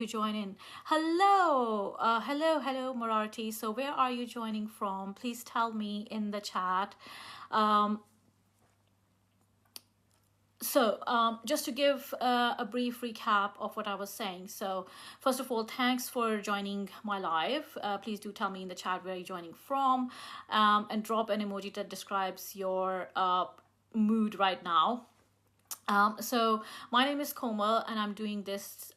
You join in. Hello, hello, Morarti. So, where are you joining from? Please tell me in the chat. Um, just to give a brief recap of what I was saying. So, first of all, thanks for joining my live. Please do tell me in the chat where you're joining from, and drop an emoji that describes your mood right now. So my name is Komal, and I'm doing this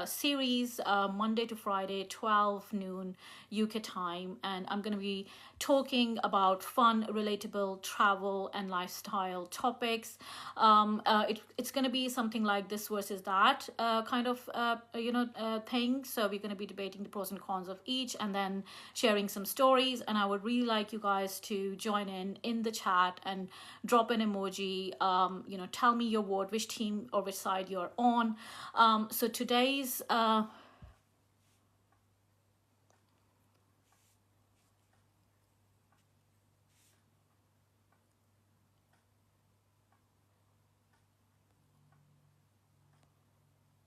series Monday to Friday, 12 noon UK time, and I'm going to be talking about fun, relatable travel and lifestyle topics. It's going to be something like this versus that kind of thing. So we're going to be debating the pros and cons of each, and then sharing some stories. And I would really like you guys to join in the chat and drop an emoji. Tell me your vote, which team or which side you're on. So today's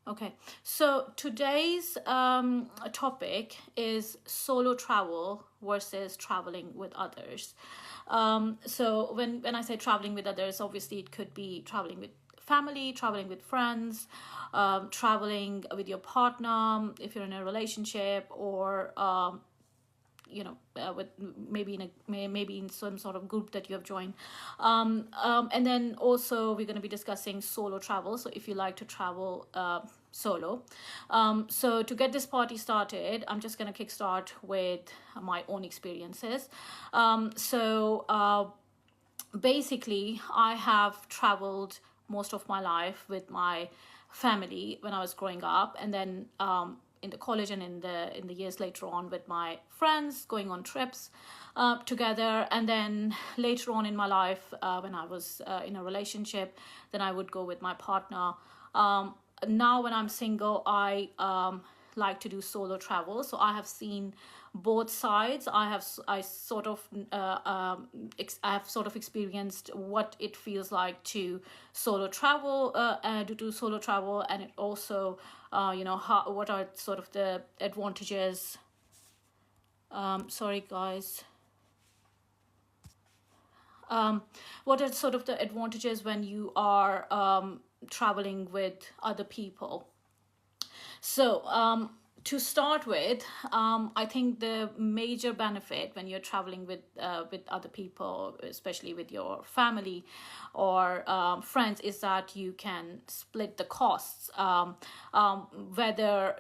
Okay, so today's topic is solo travel versus traveling with others. So when I say traveling with others, obviously it could be traveling with family, traveling with friends, traveling with your partner if you're in a relationship, or with maybe maybe in some sort of group that you have joined, and then also we're going to be discussing solo travel. So if you like to travel solo, so to get this party started, I'm just going to kickstart with my own experiences. Basically, I have traveled most of my life with my family when I was growing up, and then in the college and in the years later on with my friends, going on trips together. And then later on in my life, when I was in a relationship, then I would go with my partner. Now when I'm single, I like to do solo travel. So I have seen both sides. I sort of I have sort of experienced what it feels like to solo travel, to do solo travel, and it also what are sort of the advantages. Sorry guys. What are sort of the advantages when you are traveling with other people? So, to start with, I think the major benefit when you're traveling with other people, especially with your family or friends, is that you can split the costs. Whether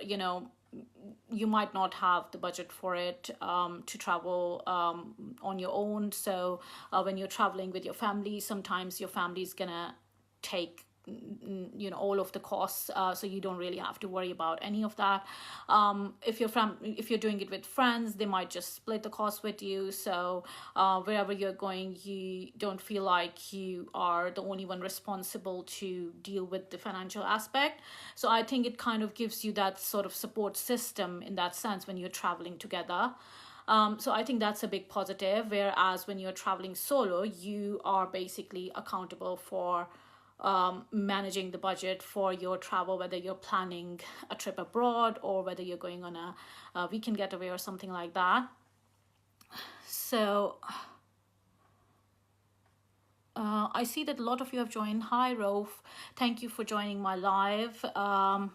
you might not have the budget for it to travel on your own. So when you're traveling with your family, sometimes your family is gonna take all of the costs, so you don't really have to worry about any of that. If you're doing it with friends, they might just split the cost with you. So wherever you're going, you don't feel like you are the only one responsible to deal with the financial aspect. So I think it kind of gives you that sort of support system in that sense when you're traveling together. So I think that's a big positive. Whereas when you're traveling solo, you are basically accountable for managing the budget for your travel, whether you're planning a trip abroad or whether you're going on a weekend getaway or something like that. So I see that a lot of you have joined. Hi, Rauf. Thank you for joining my live. And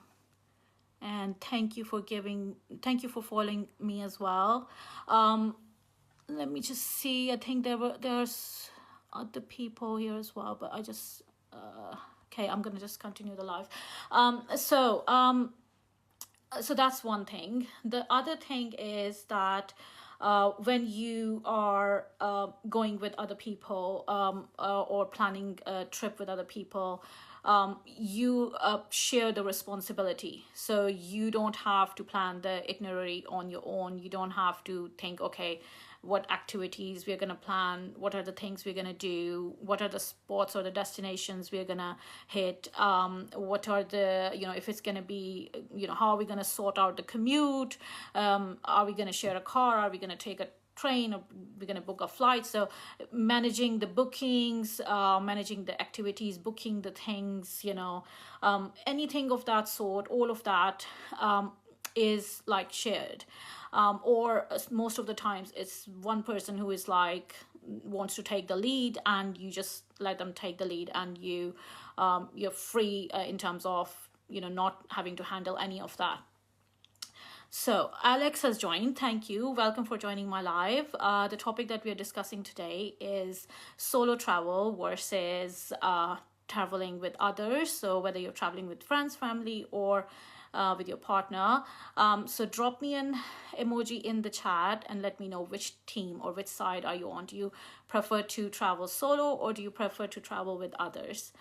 thank you for following me as well. Let me just see. I think there's other people here as well, but I just okay, I'm gonna just continue the live. So that's one thing. The other thing is that when you are going with other people, or planning a trip with other people, you share the responsibility. So you don't have to plan the itinerary on your own. You don't have to think, okay, what activities we're going to plan, what are the things we're going to do, what are the spots or the destinations we're going to hit, what are the, if it's going to be, how are we going to sort out the commute, are we going to share a car, are we going to take a train, or we're going to book a flight. So managing the bookings, managing the activities, booking the things, anything of that sort, all of that is like shared. Or most of the times it's one person who is like wants to take the lead, and you just let them take the lead, and you're free in terms of not having to handle any of that. So Alex has joined. Thank you. Welcome for joining my live. The topic that we are discussing today is solo travel versus traveling with others. So whether you're traveling with friends, family, or with your partner. So drop me an emoji in the chat and let me know which team or which side are you on. Do you prefer to travel solo, or do you prefer to travel with others?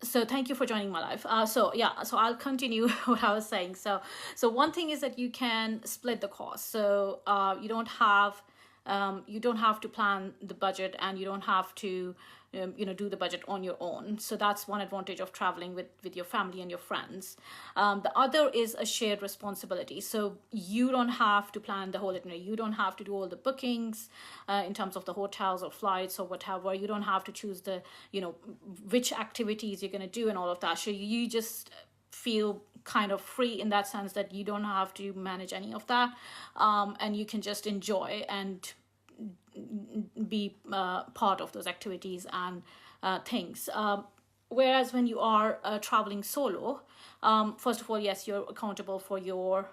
So thank you for joining my live. So I'll continue what I was saying. So one thing is that you can split the cost. So you don't have to plan the budget, and you don't have to do the budget on your own. So that's one advantage of traveling with your family and your friends. The other is a shared responsibility. So you don't have to plan the whole itinerary. You don't have to do all the bookings in terms of the hotels or flights or whatever. You don't have to choose the which activities you're going to do and all of that. So you just feel kind of free in that sense, that you don't have to manage any of that, and you can just enjoy and be part of those activities and things. Whereas when you are traveling solo, first of all, yes, you're accountable for your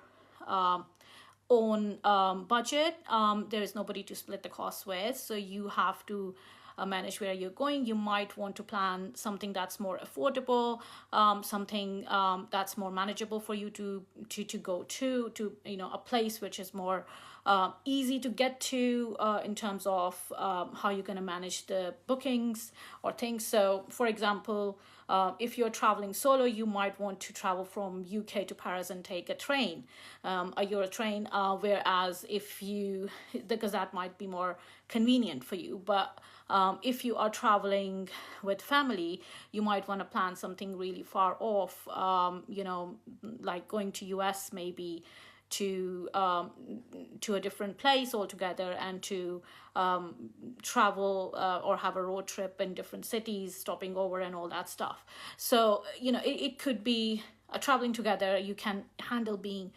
own budget. There is nobody to split the costs with, so you have to manage where you're going. You might want to plan something that's more affordable, something that's more manageable for you to go to a place which is more easy to get to in terms of how you're going to manage the bookings or things. So for example, if you're traveling solo, you might want to travel from UK to Paris and take a train, a Euro train, whereas because that might be more convenient for you. But if you are traveling with family, you might want to plan something really far off, like going to US maybe, to a different place altogether, and to travel or have a road trip in different cities, stopping over and all that stuff. So it could be traveling together. You can handle being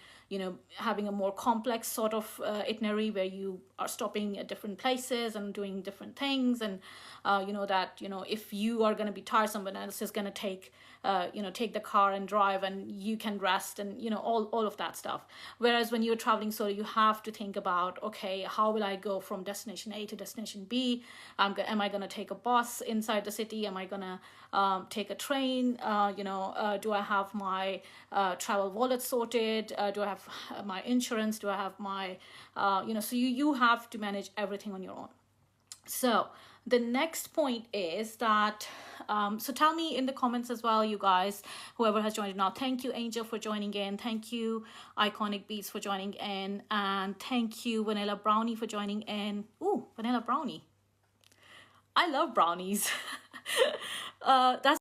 having a more complex sort of itinerary, where you are stopping at different places and doing different things, and if you are going to be tired, someone else is going to take the car and drive, and you can rest, and all of that stuff. Whereas when you're traveling solo, you have to think about, okay, how will I go from destination A to destination B? Am I going to take a bus inside the city? Am I going to take a train? Do I have my travel wallet sorted? Do I have my insurance? Do I have my so you have to manage everything on your own. So the next point is that, so tell me in the comments as well, you guys, whoever has joined now. Thank you, Angel, for joining in. Thank you, Iconic Beats, for joining in. And thank you, Vanilla Brownie, for joining in. Ooh, Vanilla Brownie. I love brownies. That's